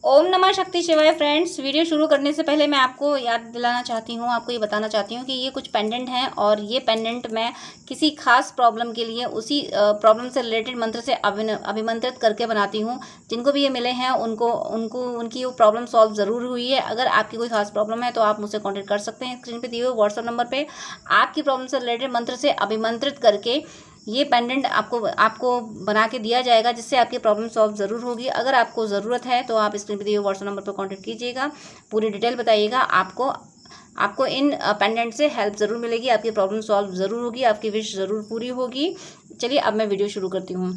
ओम नमः शक्ति शिवाय। फ्रेंड्स, वीडियो शुरू करने से पहले मैं आपको याद दिलाना चाहती हूँ, आपको ये बताना चाहती हूँ कि ये कुछ पेंडेंट हैं और ये पेंडेंट मैं किसी खास प्रॉब्लम के लिए उसी प्रॉब्लम से रिलेटेड मंत्र से अभिमंत्रित करके बनाती हूँ। जिनको भी ये मिले हैं उनको उनको उनकी वो प्रॉब्लम सॉल्व ज़रूर हुई है। अगर आपकी कोई खास प्रॉब्लम है तो आप मुझसे कॉन्टेक्ट कर सकते हैं। स्क्रीन पर दिए हुए व्हाट्सअप नंबर पर आपकी प्रॉब्लम से रिलेटेड मंत्र से अभिमंत्रित करके ये पेंडेंट आपको आपको बना के दिया जाएगा, जिससे आपकी प्रॉब्लम सॉल्व ज़रूर होगी। अगर आपको ज़रूरत है तो आप स्क्रीन पर दिए हुए व्हाट्सएप नंबर पर कांटेक्ट कीजिएगा, पूरी डिटेल बताइएगा। आपको इन पेंडेंट से हेल्प ज़रूर मिलेगी, आपकी प्रॉब्लम सॉल्व ज़रूर होगी, आपकी विश ज़रूर पूरी होगी। चलिए अब मैं वीडियो शुरू करती हूँ।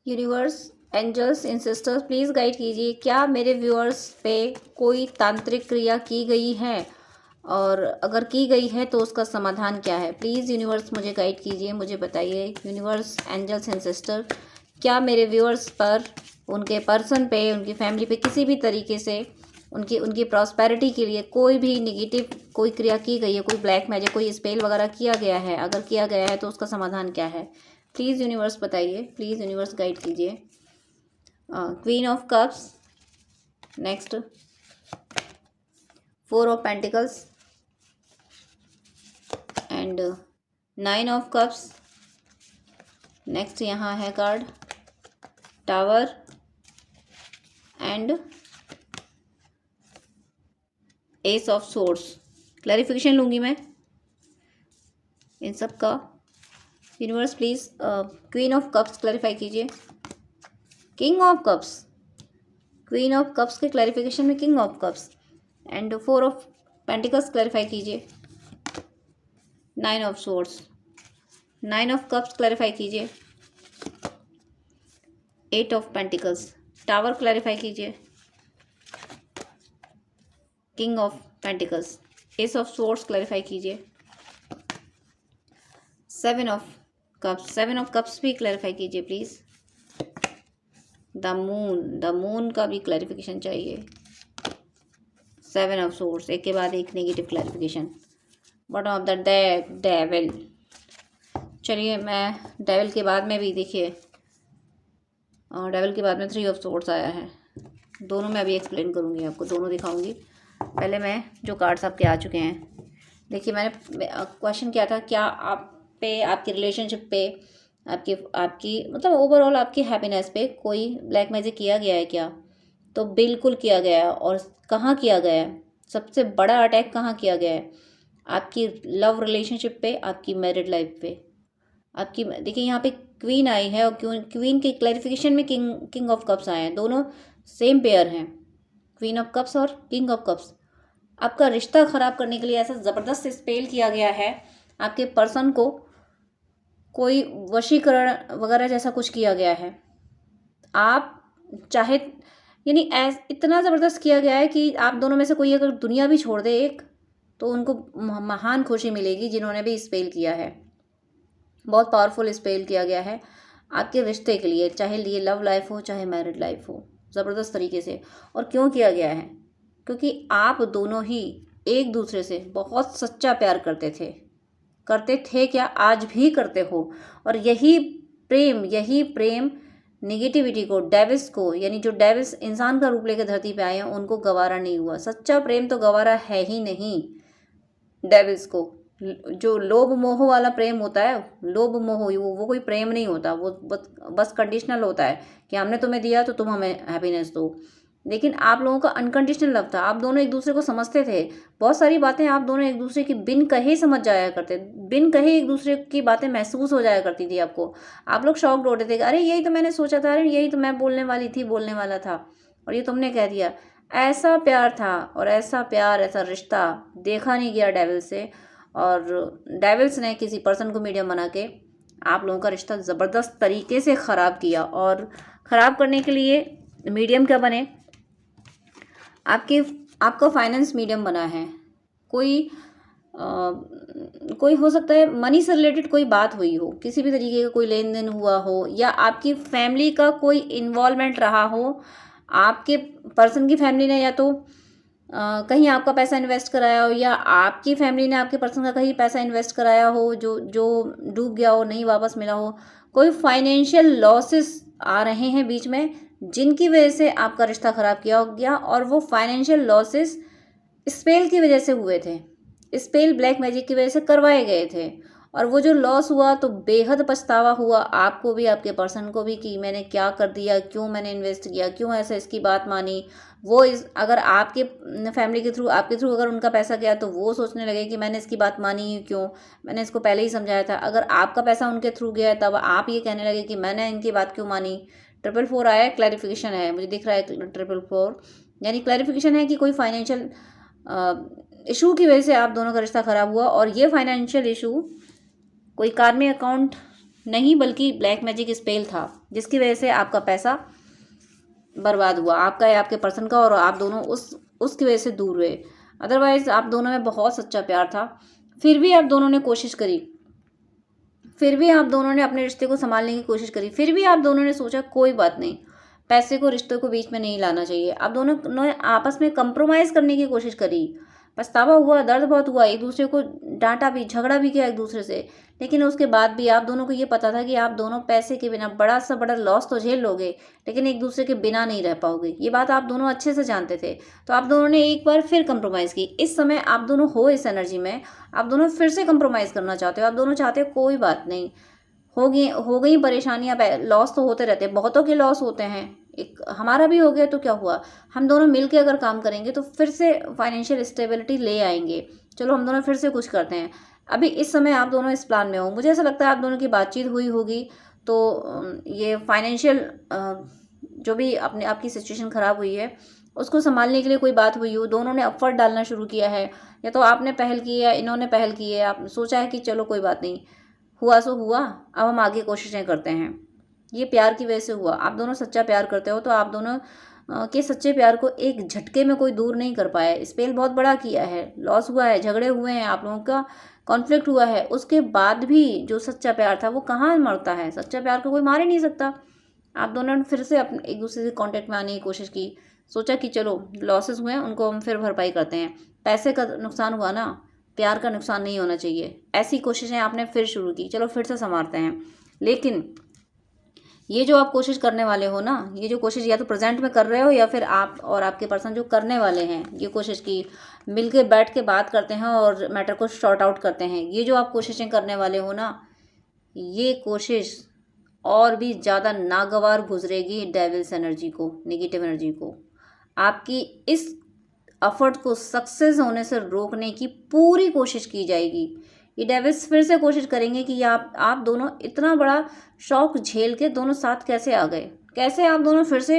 Universe, angels in sisters, please guide कीजिए, क्या मेरे व्यूअर्स पे कोई तांत्रिक क्रिया की गई है और अगर की गई है तो उसका समाधान क्या है। प्लीज़ यूनिवर्स मुझे गाइड कीजिए, मुझे बताइए। यूनिवर्स, एंजल्स एंड सिस्टर, क्या मेरे व्यूअर्स पर, उनके पर्सन पे, उनकी फैमिली पे किसी भी तरीके से उनकी प्रॉस्पेरिटी के लिए कोई भी निगेटिव कोई क्रिया की गई है, कोई ब्लैक मैजिक, कोई स्पेल वगैरह किया गया है? अगर किया गया है तो उसका समाधान क्या है? प्लीज़ यूनिवर्स बताइए, प्लीज़ यूनिवर्स गाइड कीजिए। Queen of cups, next 4 of pentacles and 9 of cups. Next यहाँ है card tower and ace of swords. Clarification लूँगी मैं इन सब का। Universe please queen of cups clarify कीजिए। King of cups, queen of cups के क्लैरिफिकेशन में king of cups and 4 of pentacles clarify कीजिए। 9 of swords, 9 of cups clarify कीजिए। 8 ऑफ पेंटिकल्स, टावर क्लैरिफाई कीजिए। King of pentacles, S of source clarify कीजिए। 7 of cups, 7 of cups भी clarify कीजिए please. The moon का भी clarification चाहिए। 7 of source, एक के बाद एक negative clarification. Bottom of the devil. चलिए मैं डेविल के बाद में भी देखिए, और डेविल के बाद में 3 ऑफ सोर्स आया है। दोनों मैं अभी एक्सप्लेन करूँगी, आपको दोनों दिखाऊंगी। पहले मैं जो कार्ड्स आपके आ चुके हैं, देखिए मैंने क्वेश्चन किया था, क्या आप पे, आपकी रिलेशनशिप पे, आपकी मतलब ओवरऑल आपकी हैप्पीनेस पे कोई ब्लैक मैजिक किया गया है क्या? तो बिल्कुल किया गया है। और कहाँ किया गया है? सबसे बड़ा अटैक कहाँ किया गया है? आपकी लव रिलेशनशिप पे, आपकी मैरिड लाइफ पे। आपकी देखिए यहाँ पे क्वीन आई है और क्वीन की क्लैरिफिकेशन में किंग ऑफ कप्स आए हैं। दोनों सेम पेयर हैं, क्वीन ऑफ कप्स और किंग ऑफ कप्स। आपका रिश्ता ख़राब करने के लिए ऐसा ज़बरदस्त स्पेल किया गया है, आपके पर्सन को कोई वशीकरण वगैरह जैसा कुछ किया गया है। आप चाहे यानी इतना ज़बरदस्त किया गया है कि आप दोनों में से कोई अगर दुनिया भी छोड़ दे एक, तो उनको महान खुशी मिलेगी जिन्होंने भी स्पेल किया है। बहुत पावरफुल स्पेल किया गया है आपके रिश्ते के लिए, चाहे ये लव लाइफ हो चाहे मैरिड लाइफ हो, ज़बरदस्त तरीके से। और क्यों किया गया है? क्योंकि आप दोनों ही एक दूसरे से बहुत सच्चा प्यार करते थे क्या, आज भी करते हो। और यही प्रेम नेगेटिविटी को, डेविल्स को, यानी जो डेविल्स इंसान का रूप लेकर धरती पे आए हैं, उनको गवारा नहीं हुआ। सच्चा प्रेम तो गवारा है ही नहीं डेविल्स को। जो लोभ मोह वाला प्रेम होता है, लोभ मोह, वो कोई प्रेम नहीं होता। वो बस कंडीशनल होता है कि हमने तुम्हें दिया तो तुम हमें हैप्पीनेस दो। लेकिन आप लोगों का अनकंडीशनल लव था। आप दोनों एक दूसरे को समझते थे। बहुत सारी बातें आप दोनों एक दूसरे की बिन कहे समझ जाया करते, बिन कहे एक दूसरे की बातें महसूस हो जाया करती थी आपको। आप लोग शॉक्ड होते थे, अरे यही तो मैंने सोचा था, अरे यही तो मैं बोलने वाली थी, बोलने वाला था, और ये तुमने कह दिया। ऐसा प्यार था, और ऐसा प्यार, ऐसा रिश्ता देखा नहीं गया डेविल से। और डेविल्स ने किसी पर्सन को मीडियम बना के आप लोगों का रिश्ता ज़बरदस्त तरीके से ख़राब किया। और ख़राब करने के लिए मीडियम क्या बने? आपका फाइनेंस मीडियम बना है। कोई हो सकता है मनी से रिलेटेड कोई बात हुई हो, किसी भी तरीके का कोई लेन देन हुआ हो, या आपकी फैमिली का कोई इन्वॉल्वमेंट रहा हो। आपके पर्सन की फैमिली ने या तो कहीं आपका पैसा इन्वेस्ट कराया हो, या आपकी फैमिली ने आपके पर्सन का कहीं पैसा इन्वेस्ट कराया हो जो जो डूब गया हो, नहीं वापस मिला हो। कोई फाइनेंशियल लॉसेस आ रहे हैं बीच में, जिनकी वजह से आपका रिश्ता ख़राब किया गया, और वो फाइनेंशियल लॉसेस स्पेल की वजह से हुए थे, स्पेल ब्लैक मैजिक की वजह से करवाए गए थे। और वो जो लॉस हुआ तो बेहद पछतावा हुआ आपको भी, आपके पर्सन को भी, कि मैंने क्या कर दिया, क्यों मैंने इन्वेस्ट किया, क्यों ऐसा इसकी बात मानी। वो अगर आपके फैमिली के थ्रू, आपके थ्रू अगर उनका पैसा गया तो वो सोचने लगे कि मैंने इसकी बात मानी ही क्यों, मैंने इसको पहले ही समझाया था। अगर आपका पैसा उनके थ्रू गया तब आप ये कहने लगे कि मैंने इनकी बात क्यों मानी। 444 आया है, क्लैरिफिकेशन है, मुझे दिख रहा है 444, यानी क्लैरिफिकेशन है कि कोई फाइनेंशियल इशू की वजह से आप दोनों का रिश्ता ख़राब हुआ। और ये फाइनेंशियल इशू कोई कार्मिक अकाउंट नहीं बल्कि ब्लैक मैजिक स्पेल था, जिसकी वजह से आपका पैसा बर्बाद हुआ, आपका या आपके पर्सन का, और आप दोनों उसकी वजह से दूर हुए। अदरवाइज़ आप दोनों में बहुत सच्चा प्यार था, फिर भी आप दोनों ने कोशिश करी, फिर भी आप दोनों ने अपने रिश्ते को संभालने की कोशिश करी, फिर भी आप दोनों ने सोचा कोई बात नहीं, पैसे को, रिश्तों को बीच में नहीं लाना चाहिए। आप दोनों ने आपस में कंप्रोमाइज़ करने की कोशिश करी, पछतावा हुआ, दर्द बहुत हुआ, एक दूसरे को डांटा भी, झगड़ा भी किया एक दूसरे से, लेकिन उसके बाद भी आप दोनों को ये पता था कि आप दोनों पैसे के बिना बड़ा सा बड़ा लॉस तो झेल लोगे, लेकिन एक दूसरे के बिना नहीं रह पाओगे। ये बात आप दोनों अच्छे से जानते थे। तो आप दोनों ने एक बार फिर कंप्रोमाइज़ की। इस समय आप दोनों हो इस एनर्जी में, आप दोनों फिर से कंप्रोमाइज़ करना चाहते हो। आप दोनों चाहते हो कोई बात नहीं, हो गई परेशानियाँ, लॉस तो होते रहते हैं, बहुतों के लॉस होते हैं, एक हमारा भी हो गया तो क्या हुआ, हम दोनों मिलके अगर काम करेंगे तो फिर से फाइनेंशियल स्टेबिलिटी ले आएंगे। चलो हम दोनों फिर से कुछ करते हैं। अभी इस समय आप दोनों इस प्लान में हो, मुझे ऐसा लगता है आप दोनों की बातचीत हुई होगी, तो ये फाइनेंशियल जो भी आपकी सिचुएशन ख़राब हुई है उसको संभालने के लिए कोई बात हुई हो, दोनों ने एफर्ट डालना शुरू किया है, या तो आपने पहल की है या इन्होंने पहल की है। आप सोचा है कि चलो कोई बात नहीं, हुआ सो हुआ, अब हम आगे कोशिशें करते हैं। ये प्यार की वजह से हुआ। आप दोनों सच्चा प्यार करते हो, तो आप दोनों के सच्चे प्यार को एक झटके में कोई दूर नहीं कर पाया। स्पेल बहुत बड़ा किया है, लॉस हुआ है, झगड़े हुए हैं, आप लोगों का कॉन्फ्लिक्ट हुआ है, उसके बाद भी जो सच्चा प्यार था वो कहाँ मरता है। सच्चा प्यार को कोई मार ही नहीं सकता। आप दोनों ने फिर से अपने एक दूसरे से कांटेक्ट में आने की कोशिश की, सोचा कि चलो लॉसेस हुए हैं उनको हम फिर भरपाई करते हैं। पैसे का नुकसान हुआ ना, प्यार का नुकसान नहीं होना चाहिए। ऐसी कोशिशें आपने फिर शुरू की, चलो फिर से संवारते हैं। लेकिन ये जो आप कोशिश करने वाले हो ना, ये जो कोशिश या तो प्रेजेंट में कर रहे हो, या फिर आप और आपके पर्सन जो करने वाले हैं ये कोशिश की, मिलके बैठ के बात करते हैं और मैटर को शॉर्ट आउट करते हैं, ये जो आप कोशिशें करने वाले हो ना, ये कोशिश और भी ज़्यादा नागवार गुजरेगी डेविल्स एनर्जी को, नेगेटिव एनर्जी को। आपकी इस एफर्ट को सक्सेस होने से रोकने की पूरी कोशिश की जाएगी। ये डेविल्स फिर से कोशिश करेंगे कि आप दोनों इतना बड़ा शौक झेल के दोनों साथ कैसे आ गए, कैसे आप दोनों फिर से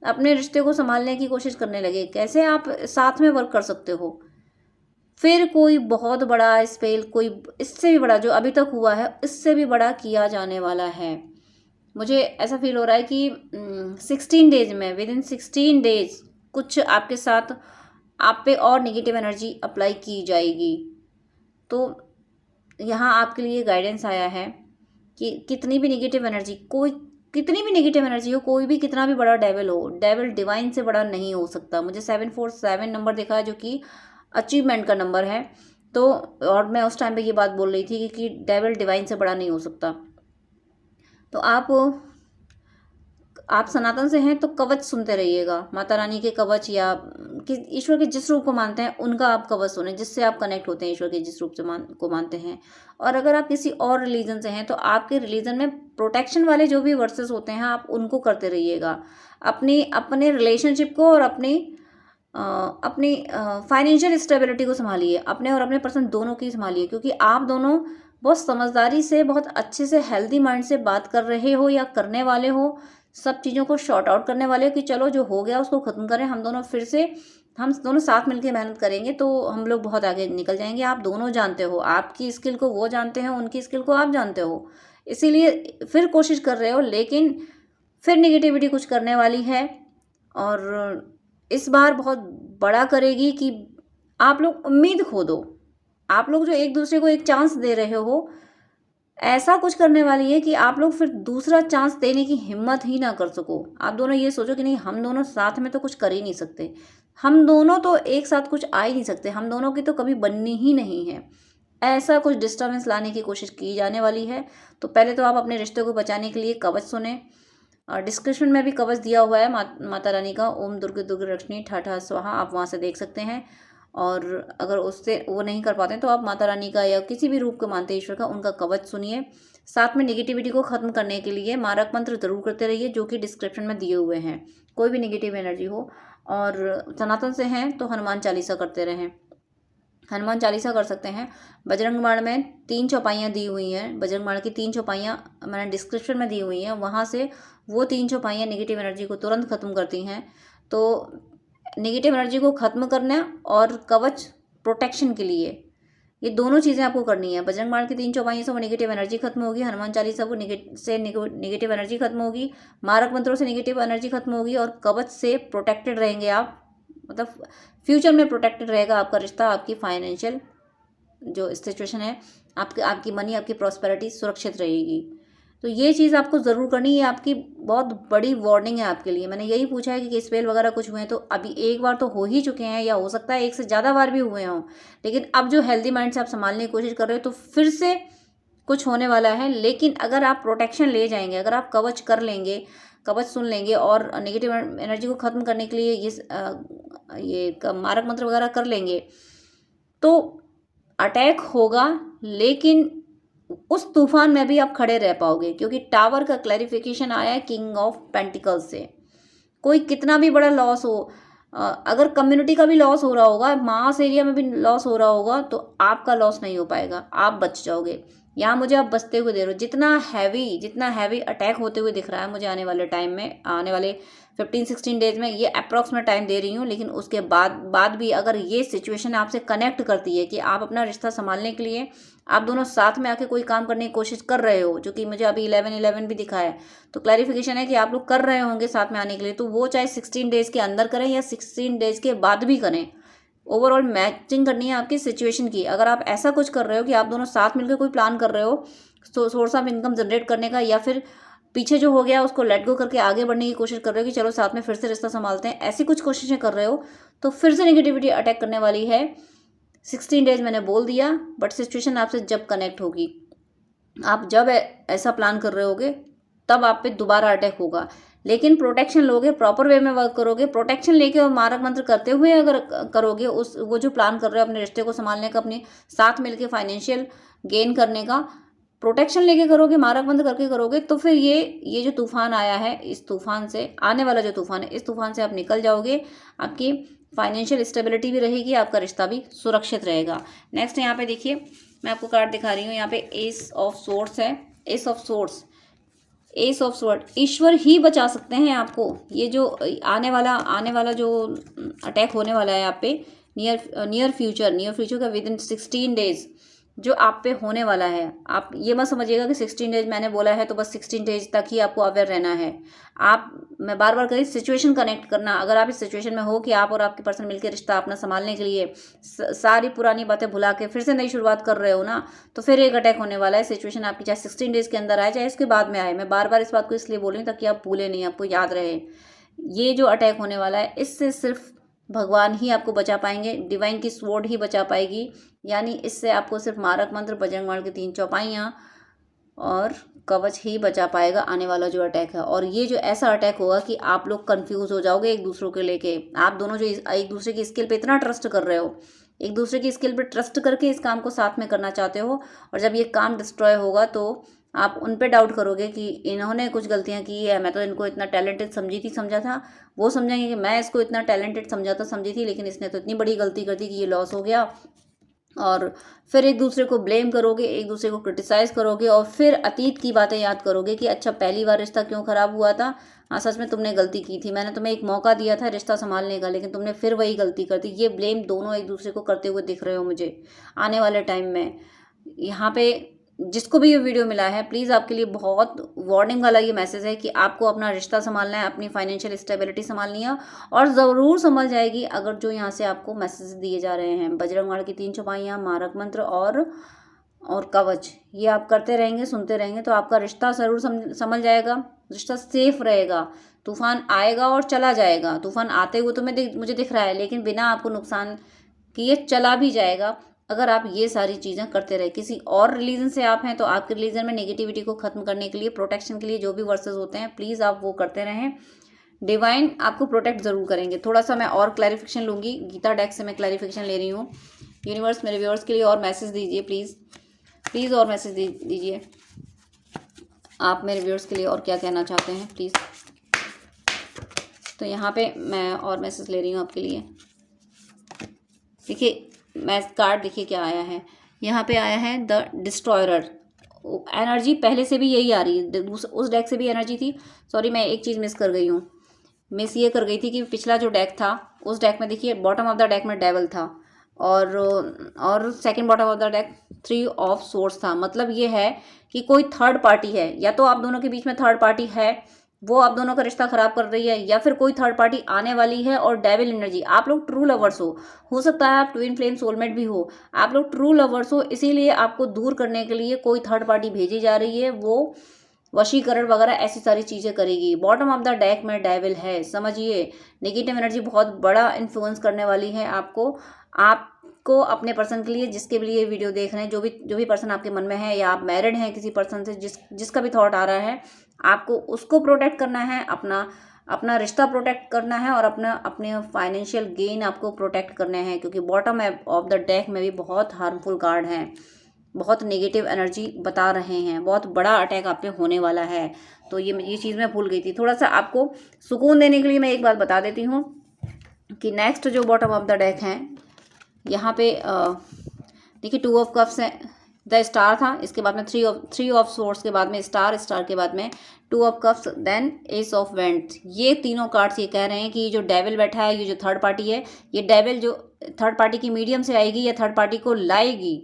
अपने रिश्ते को संभालने की कोशिश करने लगे, कैसे आप साथ में वर्क कर सकते हो। फिर कोई बहुत बड़ा स्पेल, कोई इससे भी बड़ा जो अभी तक हुआ है इससे भी बड़ा किया जाने वाला है। मुझे ऐसा फील हो रहा है कि 16 डेज में, विद इन 16 डेज कुछ आपके साथ आप पे और नेगेटिव एनर्जी अप्लाई की जाएगी। तो यहाँ आपके लिए गाइडेंस आया है कि कितनी भी नेगेटिव एनर्जी, कितनी भी नेगेटिव एनर्जी हो, कोई भी कितना भी बड़ा डेविल हो, डेविल डिवाइन से बड़ा नहीं हो सकता। मुझे 747 नंबर दिखा है जो कि अचीवमेंट का नंबर है। तो और मैं उस टाइम पे ये बात बोल रही थी कि डेविल डिवाइन से बड़ा नहीं हो सकता। तो आप सनातन से हैं तो कवच सुनते रहिएगा, माता रानी के कवच, या कि ईश्वर के जिस रूप को मानते हैं उनका आप कवच सुने, जिससे आप कनेक्ट होते हैं ईश्वर के जिस रूप से को मानते हैं। और अगर आप किसी और रिलीजन से हैं तो आपके रिलीजन में प्रोटेक्शन वाले जो भी वर्सेस होते हैं आप उनको करते रहिएगा। अपने रिलेशनशिप को और अपनी फाइनेंशियल स्टेबिलिटी को संभालिए, अपने और अपने पर्सन दोनों की संभालिए, क्योंकि आप दोनों बहुत समझदारी से, बहुत अच्छे से, हेल्दी माइंड से बात कर रहे हो या करने वाले हो, सब चीज़ों को शॉर्ट आउट करने वाले हो कि चलो जो हो गया उसको ख़त्म करें। हम दोनों साथ मिलकर मेहनत करेंगे तो हम लोग बहुत आगे निकल जाएंगे। आप दोनों जानते हो, आपकी स्किल को वो जानते हैं, उनकी स्किल को आप जानते हो, इसीलिए फिर कोशिश कर रहे हो, लेकिन फिर निगेटिविटी कुछ करने वाली है और इस बार बहुत बड़ा करेगी कि आप लोग उम्मीद खो दो। आप लोग जो एक दूसरे को एक चांस दे रहे हो, ऐसा कुछ करने वाली है कि आप लोग फिर दूसरा चांस देने की हिम्मत ही ना कर सको। आप दोनों ये सोचो कि नहीं, हम दोनों साथ में तो कुछ कर ही नहीं सकते, हम दोनों तो एक साथ कुछ आ ही नहीं सकते, हम दोनों की तो कभी बननी ही नहीं है। ऐसा कुछ डिस्टर्बेंस लाने की कोशिश की जाने वाली है। तो पहले तो आप अपने रिश्ते को बचाने के लिए कवच सुने, डिस्क्रिप्शन में भी कवच दिया हुआ है माता रानी का, ओम दुर्गे दुर्गे रक्षणी ठा ठा स्वाहा, आप वहाँ से देख सकते हैं। और अगर उससे वो नहीं कर पाते हैं तो आप माता रानी का या किसी भी रूप को मानते हैं ईश्वर का, उनका कवच सुनिए। साथ में नेगेटिविटी को ख़त्म करने के लिए मारक मंत्र जरूर करते रहिए, जो कि डिस्क्रिप्शन में दिए हुए हैं, कोई भी नेगेटिव एनर्जी हो। और सनातन से हैं तो हनुमान चालीसा करते रहें, हनुमान चालीसा कर सकते हैं। बजरंग बाण में 3 चौपाइयाँ दी हुई हैं, बजरंग बाण की 3 चौपाइयाँ मैंने डिस्क्रिप्शन में दी हुई हैं, वहाँ से वो 3 चौपाइयाँ नेगेटिव एनर्जी को तुरंत ख़त्म करती हैं। तो नेगेटिव एनर्जी को ख़त्म करना और कवच प्रोटेक्शन के लिए ये दोनों चीज़ें आपको करनी है। बजरंग बाण की 3 चौपाइयों से वो नेगेटिव एनर्जी खत्म होगी, हनुमान चालीसा वो नेगेटिव एनर्जी खत्म होगी, मारक मंत्रों से नेगेटिव एनर्जी खत्म होगी, और कवच से प्रोटेक्टेड रहेंगे आप, मतलब फ्यूचर में प्रोटेक्टेड रहेगा आपका रिश्ता, आपकी फाइनेंशियल जो सिचुएशन है, आपकी मनी, आपकी प्रॉस्पेरिटी सुरक्षित रहेगी। तो ये चीज़ आपको ज़रूर करनी है, आपकी बहुत बड़ी वार्निंग है आपके लिए। मैंने यही पूछा है कि स्पेल वगैरह कुछ हुए हैं, तो अभी एक बार तो हो ही चुके हैं, या हो सकता है एक से ज़्यादा बार भी हुए हों, लेकिन अब जो हेल्दी माइंड से आप संभालने की कोशिश कर रहे हो तो फिर से कुछ होने वाला है। लेकिन अगर आप प्रोटेक्शन ले जाएंगे, अगर आप कवच कर लेंगे, कवच सुन लेंगे और नेगेटिव एनर्जी को ख़त्म करने के लिए ये मारक मंत्र वगैरह कर लेंगे, तो अटैक होगा, लेकिन उस तूफान में भी आप खड़े रह पाओगे, क्योंकि टावर का क्लैरिफिकेशन आया है किंग ऑफ पेंटिकल्स से। कोई कितना भी बड़ा लॉस हो, अगर कम्युनिटी का भी लॉस हो रहा होगा, मास एरिया में भी लॉस हो रहा होगा, तो आपका लॉस नहीं हो पाएगा, आप बच जाओगे। यहाँ मुझे आप बचते हुए दे रहे हो। जितना हैवी अटैक होते हुए दिख रहा है मुझे आने वाले टाइम में, आने वाले 15-16 डेज में, ये अप्रॉक्सीमेट टाइम दे रही हूँ, लेकिन उसके बाद भी अगर ये सिचुएशन आपसे कनेक्ट करती है कि आप अपना रिश्ता संभालने के लिए आप दोनों साथ में आके कोई काम करने की कोशिश कर रहे हो, जो कि मुझे अभी 11-11 भी दिखा है, तो क्लैरिफिकेशन है कि आप लोग कर रहे होंगे साथ में आने के लिए, तो वो चाहे 16 डेज के अंदर करें या 16 डेज के बाद भी करें, ओवरऑल मैचिंग करनी है आपकी सिचुएशन की। अगर आप ऐसा कुछ कर रहे हो कि आप दोनों साथ मिलकर कोई प्लान कर रहे हो सोर्स ऑफ इनकम जनरेट करने का, या फिर पीछे जो हो गया उसको लेट गो करके आगे बढ़ने की कोशिश कर रहे हो कि चलो साथ में फिर से रिश्ता संभालते हैं, ऐसी कुछ कोशिशें कर रहे हो, तो फिर से नेगेटिविटी अटैक करने वाली है। 16 डेज मैंने बोल दिया, बट सिचुएशन आपसे जब कनेक्ट होगी, आप जब ऐसा प्लान कर रहे होगे, तब आप पे दोबारा अटैक होगा। लेकिन प्रोटेक्शन लोगे, प्रॉपर वे में वर्क करोगे, प्रोटेक्शन लेके और मारक मंत्र करते हुए अगर करोगे, वो जो प्लान कर रहे हो अपने रिश्ते को संभालने का, अपने साथ मिलके फाइनेंशियल गेन करने का, प्रोटेक्शन लेके करोगे, मारक मंत्र करके करोगे, तो फिर ये जो तूफान आया है, इस तूफान से, आने वाला जो तूफान है, इस तूफान से आप निकल जाओगे, आपकी फाइनेंशियल स्टेबिलिटी भी रहेगी, आपका रिश्ता भी सुरक्षित रहेगा। नेक्स्ट यहाँ पे देखिए, मैं आपको कार्ड दिखा रही हूँ, यहाँ पे एस ऑफ सोर्ड्स है, एस ऑफ सोर्ड, ईश्वर ही बचा सकते हैं आपको। ये जो आने वाला जो अटैक होने वाला है आप पे, नियर फ्यूचर का विद इन 16 डेज जो आप पे होने वाला है, आप ये मत समझिएगा कि 16 डेज मैंने बोला है तो बस 16 डेज तक ही आपको अवेयर रहना है। मैं बार बार कह रही, सिचुएशन कनेक्ट करना। अगर आप इस सिचुएशन में हो कि आप और आपके पर्सन मिलकर रिश्ता अपना संभालने के लिए सारी पुरानी बातें भुला के फिर से नई शुरुआत कर रहे हो ना, तो फिर एक अटैक होने वाला है। सिचुएशन आपकी चाहे 16 डेज के अंदर आए, चाहे इसके बाद में आए, मैं बार बार इस बात को इसलिए बोल रही हूँ ताकि आप भूले नहीं, आपको याद रहे। ये जो अटैक होने वाला है, इससे सिर्फ भगवान ही आपको बचा पाएंगे, डिवाइन की स्वॉर्ड ही बचा पाएगी। यानी इससे आपको सिर्फ मारक मंत्र, बजरंग बाण की 3 चौपाइयाँ और कवच ही बचा पाएगा आने वाला जो अटैक है। और ये जो ऐसा अटैक होगा कि आप लोग कंफ्यूज हो जाओगे एक दूसरों के लेके। आप दोनों जो एक दूसरे की स्किल पे इतना ट्रस्ट कर रहे हो, एक दूसरे की स्किल पे ट्रस्ट करके इस काम को साथ में करना चाहते हो, और जब ये काम डिस्ट्रॉय होगा तो आप उन पे डाउट करोगे कि इन्होंने कुछ गलतियां की है, मैं तो इनको इतना टैलेंटेड समझा था। वो समझेंगे कि मैं इसको इतना टैलेंटेड समझी थी, लेकिन इसने तो इतनी बड़ी गलती कर दी कि ये लॉस हो गया। और फिर एक दूसरे को ब्लेम करोगे, एक दूसरे को क्रिटिसाइज करोगे, और फिर अतीत की बातें याद करोगे कि अच्छा पहली बार रिश्ता क्यों ख़राब हुआ था, हाँ सच में तुमने गलती की थी, मैंने तुम्हें एक मौका दिया था रिश्ता संभालने का, लेकिन तुमने फिर वही गलती कर दी। ये ब्लेम दोनों एक दूसरे को करते हुए दिख रहे हो मुझे आने वाले टाइम में। यहाँ पे जिसको भी ये वीडियो मिला है, प्लीज़ आपके लिए बहुत वार्निंग वाला ये मैसेज है कि आपको अपना रिश्ता संभालना है, अपनी फाइनेंशियल स्टेबिलिटी संभालनी है, और ज़रूर संभल जाएगी अगर जो यहाँ से आपको मैसेज दिए जा रहे हैं। बजरंग बाण की 3 चौपाइयाँ, मारक मंत्र और कवच, ये आप करते रहेंगे, सुनते रहेंगे, तो आपका रिश्ता ज़रूर संभल जाएगा, रिश्ता सेफ रहेगा। तूफान आएगा और चला जाएगा, तूफान आते हुए तो मुझे दिख रहा है, लेकिन बिना आपको नुकसान किए चला भी जाएगा। अगर आप ये सारी चीज़ें करते रहे। किसी और रिलीजन से आप हैं तो आपके रिलीजन में नेगेटिविटी को ख़त्म करने के लिए, प्रोटेक्शन के लिए जो भी वर्सेस होते हैं, प्लीज़ आप वो करते रहें। डिवाइन आपको प्रोटेक्ट ज़रूर करेंगे। थोड़ा सा मैं और क्लैरिफिकेशन लूँगी, गीता डेक से मैं क्लैरिफिकेशन ले रही हूँ। यूनिवर्स मेरे व्यूअर्स के लिए और मैसेज दीजिए प्लीज़ और मैसेज दीजिए। आप मेरे व्यूअर्स के लिए और क्या कहना चाहते हैं प्लीज़। तो यहाँ पे मैं और मैसेज ले रही हूँ आपके लिए। देखिए मैं कार्ड देखिए क्या आया है। यहाँ पे आया है द डिस्ट्रॉयरर। एनर्जी पहले से भी यही आ रही है, उस डेक से भी एनर्जी थी। सॉरी मैं एक चीज़ मिस कर गई हूँ। मिस ये कर गई थी कि पिछला जो डेक था उस डेक में देखिए बॉटम ऑफ द डेक में डेविल था और second bottom of the deck 3 of source था। मतलब ये है कि कोई थर्ड पार्टी है, या तो आप दोनों के बीच में थर्ड पार्टी है, वो आप दोनों का रिश्ता खराब कर रही है, या फिर कोई थर्ड पार्टी आने वाली है। और डेविल एनर्जी, आप लोग ट्रू लवर्स हो सकता है आप ट्विन फ्लेम सोलमेट भी हो, आप लोग ट्रू लवर्स हो, इसीलिए आपको दूर करने के लिए कोई थर्ड पार्टी भेजी जा रही है। वो वशीकरण वगैरह ऐसी सारी चीज़ें करेगी। बॉटम ऑफ द डेक में डेविल है, समझिए नेगेटिव एनर्जी बहुत बड़ा इन्फ्लुएंस करने वाली है आपको अपने पर्सन के लिए, जिसके लिए वीडियो देख रहे हैं, जो भी पर्सन आपके मन में है, या आप मैरिड हैं किसी पर्सन से, जिसका भी थॉट आ रहा है, आपको उसको प्रोटेक्ट करना है, अपना रिश्ता प्रोटेक्ट करना है, और अपने फाइनेंशियल गेन आपको प्रोटेक्ट करने हैं। क्योंकि बॉटम ऑफ द डेक में भी बहुत हार्मफुल कार्ड हैं, बहुत नेगेटिव एनर्जी बता रहे हैं, बहुत बड़ा अटैक आप पे होने वाला है। तो ये चीज़ मैं भूल गई थी। थोड़ा सा आपको सुकून देने के लिए मैं एक बात बता देती हूँ कि नेक्स्ट जो बॉटम ऑफ द डेक है, यहाँ पे देखिए 2 ऑफ कप्स है, द स्टार था, इसके बाद में 3 ऑफ सोर्स के बाद में स्टार के बाद में 2 of cups, then ace of wands. ये तीनों कार्ड्स ये कह रहे हैं कि ये जो डेविल बैठा है, ये जो थर्ड पार्टी है, ये डेविल जो थर्ड पार्टी की मीडियम से आएगी या थर्ड पार्टी को लाएगी।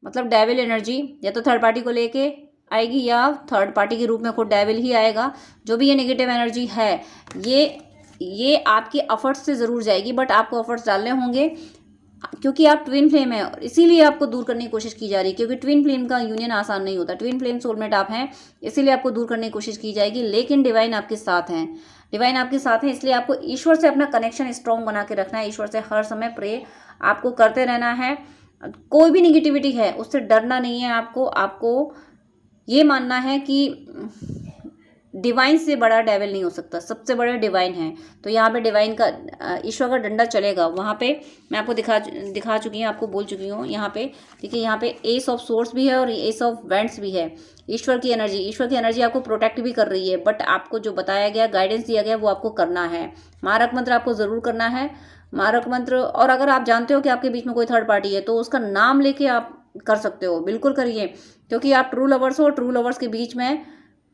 मतलब डेविल एनर्जी या तो थर्ड पार्टी को लेके आएगी या थर्ड पार्टी के रूप में खुद डेविल ही आएगा। जो भी ये नेगेटिव एनर्जी है, ये आपके एफर्ट्स से ज़रूर जाएगी, बट आपको एफर्ट्स डालने होंगे, क्योंकि आप ट्विन फ्लेम है, इसीलिए आपको दूर करने की कोशिश की जा रही है। क्योंकि ट्विन फ्लेम का यूनियन आसान नहीं होता, ट्विन फ्लेम सोलमेट आप हैं, इसीलिए आपको दूर करने की कोशिश की जाएगी। लेकिन डिवाइन आपके साथ हैं, डिवाइन आपके साथ हैं, इसलिए आपको ईश्वर से अपना कनेक्शन स्ट्रॉन्ग बना के रखना है। ईश्वर से हर समय प्रे आपको करते रहना है। कोई भी निगेटिविटी है उससे डरना नहीं है आपको ये मानना है कि डिवाइन से बड़ा डेविल नहीं हो सकता, सबसे बड़ा डिवाइन है। तो यहाँ पे डिवाइन का ईश्वर का डंडा चलेगा। वहाँ पे मैं आपको दिखा चुकी हूँ, आपको बोल चुकी हूँ। यहाँ पे देखिए, यहाँ पे एस ऑफ सोर्स भी है और एस ऑफ वेंट्स भी है। ईश्वर की एनर्जी आपको प्रोटेक्ट भी कर रही है, बट आपको जो बताया गया, गाइडेंस दिया गया, वो आपको करना है। मारक मंत्र आपको ज़रूर करना है, मारक मंत्र। और अगर आप जानते हो कि आपके बीच में कोई थर्ड पार्टी है, तो उसका नाम लेके आप कर सकते हो, बिल्कुल करिए। क्योंकि आप ट्रू लवर्स हो, ट्रू लवर्स के बीच में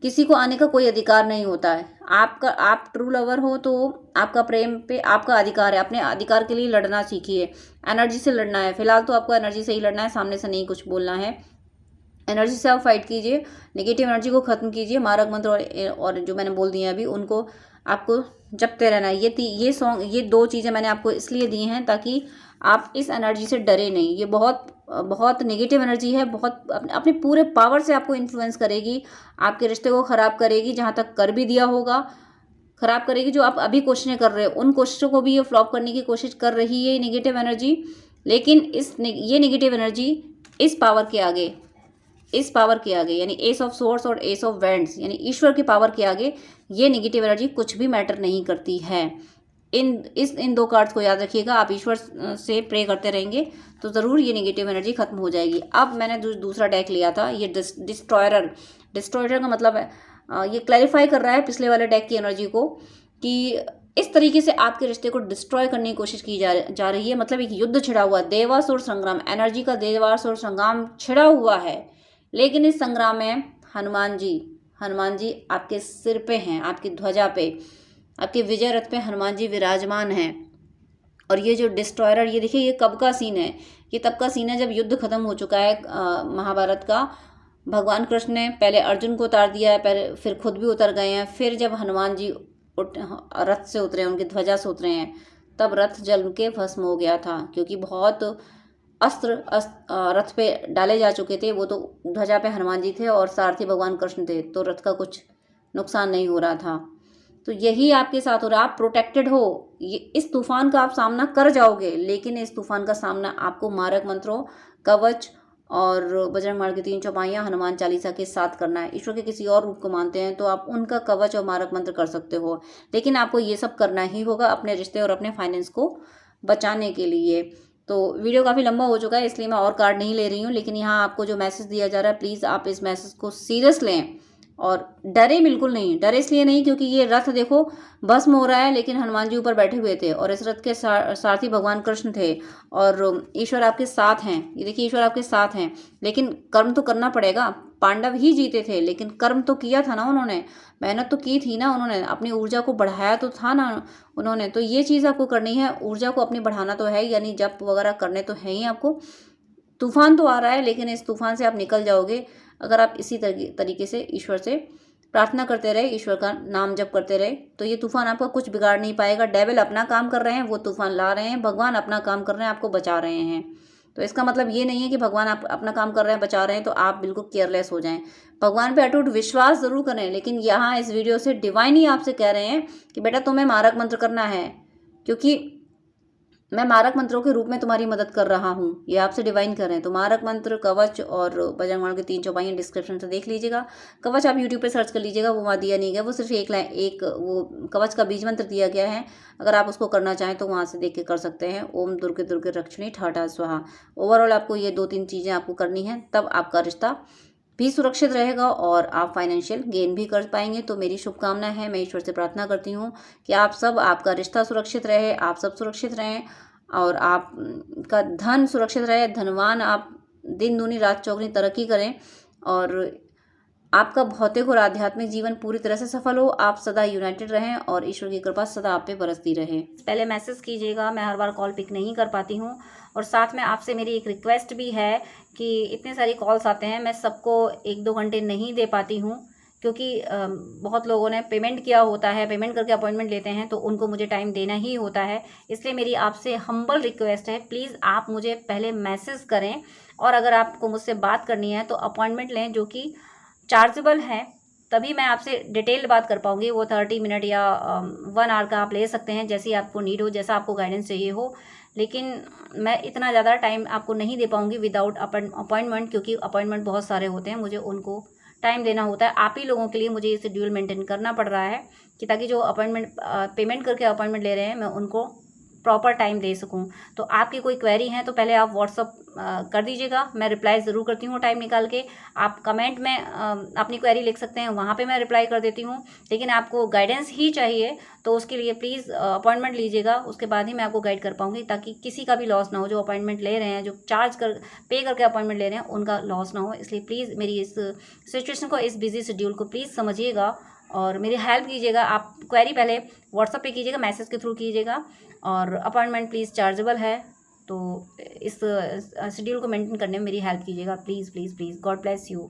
किसी को आने का कोई अधिकार नहीं होता है। आप ट्रू लवर हो तो आपका प्रेम पे आपका अधिकार है। अपने अधिकार के लिए लड़ना सीखिए, एनर्जी से लड़ना है। फिलहाल तो आपको एनर्जी से ही लड़ना है, सामने से नहीं कुछ बोलना है। एनर्जी से आप फाइट कीजिए, नेगेटिव एनर्जी को ख़त्म कीजिए। मारक मंत्र और जो मैंने बोल दिए अभी, उनको आपको जपते रहना है। ये 2 चीज़ें मैंने आपको इसलिए दी हैं ताकि आप इस एनर्जी से डरे नहीं। ये बहुत नेगेटिव एनर्जी है, बहुत अपने पूरे पावर से आपको इन्फ्लुएंस करेगी, आपके रिश्ते को ख़राब करेगी। जहाँ तक कर भी दिया होगा, ख़राब करेगी। जो आप अभी कोशिशें कर रहे हो, उन कोशिशों को भी ये फ्लॉप करने की कोशिश कर रही है नेगेटिव एनर्जी। लेकिन ये नेगेटिव एनर्जी इस पावर के आगे यानी एस ऑफ सोर्स और एस ऑफ वेंट्स यानी ईश्वर की पावर के आगे ये नेगेटिव एनर्जी कुछ भी मैटर नहीं करती है। इन 2 कार्ड्स को याद रखिएगा। आप ईश्वर से प्रे करते रहेंगे तो ज़रूर ये नेगेटिव एनर्जी खत्म हो जाएगी। अब मैंने दूसरा डेक लिया था, ये डिस्ट्रॉयर का मतलब है, ये क्लैरिफाई कर रहा है पिछले वाले डेक की एनर्जी को, कि इस तरीके से आपके रिश्ते को डिस्ट्रॉय करने की कोशिश की जा रही है। मतलब एक युद्ध छिड़ा हुआ, देवासुर संग्राम, एनर्जी का देवासुर संग्राम छिड़ा हुआ है। लेकिन इस संग्राम में हनुमान जी आपके सिर पे हैं, आपकी ध्वजा पे, आपके विजय रथ पे हनुमान जी विराजमान हैं। और ये जो डिस्ट्रॉयर, ये देखिए, ये कब का सीन है? ये तब का सीन है जब युद्ध खत्म हो चुका है महाभारत का। भगवान कृष्ण ने पहले अर्जुन को उतार दिया है, फिर खुद भी उतर गए हैं। फिर जब हनुमान जी रथ से उतरे, उनकी ध्वजा से उतरे हैं, तब रथ जल के भस्म हो गया था। क्योंकि बहुत अस्त्र रथ पे डाले जा चुके थे। वो तो ध्वजा पे हनुमान जी थे और सारथी भगवान कृष्ण थे, तो रथ का कुछ नुकसान नहीं हो रहा था। तो यही आपके साथ हो रहा है, आप प्रोटेक्टेड हो। ये इस तूफान का आप सामना कर जाओगे, लेकिन इस तूफान का सामना आपको मारक मंत्रों, कवच और बजरंग बाण की 3 चौपाइयाँ, हनुमान चालीसा के साथ करना है। ईश्वर के किसी और रूप को मानते हैं तो आप उनका कवच और मारक मंत्र कर सकते हो, लेकिन आपको ये सब करना ही होगा अपने रिश्ते और अपने फाइनेंस को बचाने के लिए। तो वीडियो काफ़ी लंबा हो चुका है, इसलिए मैं और कार्ड नहीं ले रही हूँ, लेकिन यहाँ आपको जो मैसेज दिया जा रहा है, प्लीज़ आप इस मैसेज को सीरियस लें और डरे बिल्कुल नहीं। डरे इसलिए नहीं क्योंकि ये रथ देखो भस्म हो रहा है, लेकिन हनुमान जी ऊपर बैठे हुए थे और इस रथ के सारथी भगवान कृष्ण थे और ईश्वर आपके साथ हैं। ये देखिए ईश्वर आपके साथ हैं, लेकिन कर्म तो करना पड़ेगा। पांडव ही जीते थे, लेकिन कर्म तो किया था ना उन्होंने, मेहनत तो की थी ना उन्होंने, अपनी ऊर्जा को बढ़ाया तो था ना उन्होंने। तो ये चीज़ आपको करनी है, ऊर्जा को अपनी बढ़ाना तो है, यानी जप वगैरह करने तो है ही आपको। तूफान तो आ रहा है, लेकिन इस तूफान से आप निकल जाओगे अगर आप इसी तरीके से ईश्वर से प्रार्थना करते रहे, ईश्वर का नाम जप करते रहे, तो ये तूफान आपका कुछ बिगाड़ नहीं पाएगा। डेविल अपना काम कर रहे हैं, वो तूफान ला रहे हैं, भगवान अपना काम कर रहे हैं, आपको बचा रहे हैं। तो इसका मतलब ये नहीं है कि भगवान आप अपना काम कर रहे हैं, बचा रहे हैं, तो आप बिल्कुल केयरलेस हो जाएं। भगवान पे अटूट विश्वास जरूर करें, लेकिन यहाँ इस वीडियो से डिवाइन ही आपसे कह रहे हैं कि बेटा तुम्हें मारक मंत्र करना है, क्योंकि मैं मारक मंत्रों के रूप में तुम्हारी मदद कर रहा हूँ। ये आपसे डिवाइन कर रहे हैं। तो मारक मंत्र, कवच और बजरंग बाण की 3 चौपाइयाँ डिस्क्रिप्शन से देख लीजिएगा। कवच आप यूट्यूब पे सर्च कर लीजिएगा, वो वहाँ दिया नहीं गया, वो सिर्फ एक वो कवच का बीज मंत्र दिया गया है। अगर आप उसको करना चाहें तो वहाँ से देख के कर सकते हैं। ओम दुर्गे दुर्गे रक्षिणी ठाठा स्वाहा। ओवरऑल आपको ये 2-3 चीज़ें आपको करनी है, तब आपका रिश्ता भी सुरक्षित रहेगा और आप फाइनेंशियल गेन भी कर पाएंगे। तो मेरी शुभकामना है, मैं ईश्वर से प्रार्थना करती हूँ कि आप सब, आपका रिश्ता सुरक्षित रहे, आप सब सुरक्षित रहें और आप का धन सुरक्षित रहे, धनवान आप दिन दूनी रात चौगुनी तरक्की करें और आपका भौतिक और आध्यात्मिक जीवन पूरी तरह से सफल हो। आप सदा यूनाइटेड रहें और ईश्वर की कृपा सदा आप पे बरसती रहे। पहले मैसेज कीजिएगा, मैं हर बार कॉल पिक नहीं कर पाती हूँ। और साथ में आपसे मेरी एक रिक्वेस्ट भी है कि इतने सारी कॉल्स आते हैं, मैं सबको 1-2 घंटे नहीं दे पाती हूँ, क्योंकि बहुत लोगों ने पेमेंट किया होता है, पेमेंट करके अपॉइंटमेंट लेते हैं, तो उनको मुझे टाइम देना ही होता है। इसलिए मेरी आपसे हम्बल रिक्वेस्ट है, प्लीज़ आप मुझे पहले मैसेज करें और अगर आपको मुझसे बात करनी है तो अपॉइंटमेंट लें, जो कि चार्जेबल है, तभी मैं आपसे डिटेल बात कर पाऊँगी। वो 30 मिनट या 1 आवर का आप ले सकते हैं, जैसी आपको नीड हो, जैसा आपको गाइडेंस चाहिए हो, लेकिन मैं इतना ज़्यादा टाइम आपको नहीं दे पाऊँगी विदाउट अपॉइंटमेंट, क्योंकि अपॉइंटमेंट बहुत सारे होते हैं, मुझे उनको टाइम देना होता है। आप ही लोगों के लिए मुझे ये शेड्यूल मेंटेन करना पड़ रहा है कि ताकि जो अपॉइंटमेंट पेमेंट करके अपॉइंटमेंट ले रहे हैं, मैं उनको प्रॉपर टाइम दे सकूं। तो आपकी कोई क्वेरी है तो पहले आप व्हाट्सअप कर दीजिएगा, मैं रिप्लाई ज़रूर करती हूँ टाइम निकाल के। आप कमेंट में अपनी क्वेरी लिख सकते हैं, वहाँ पे मैं रिप्लाई कर देती हूँ। लेकिन आपको गाइडेंस ही चाहिए तो उसके लिए प्लीज़ अपॉइंटमेंट लीजिएगा, उसके बाद ही मैं आपको गाइड कर पाऊँगी, ताकि किसी का भी लॉस ना हो। जो अपॉइंटमेंट ले रहे हैं, जो पे करके अपॉइंटमेंट ले रहे हैं, उनका लॉस ना हो। इसलिए प्लीज़ मेरी इस सिचुएशन को, इस बिजी शेड्यूल को प्लीज़ समझिएगा और मेरी हेल्प कीजिएगा। आप क्वेरी पहले व्हाट्सअप पे कीजिएगा, मैसेज के थ्रू कीजिएगा और अपॉइंटमेंट प्लीज़ चार्जेबल है। तो इस शेड्यूल को मेंटेन करने में मेरी हेल्प कीजिएगा, please please please. God bless you.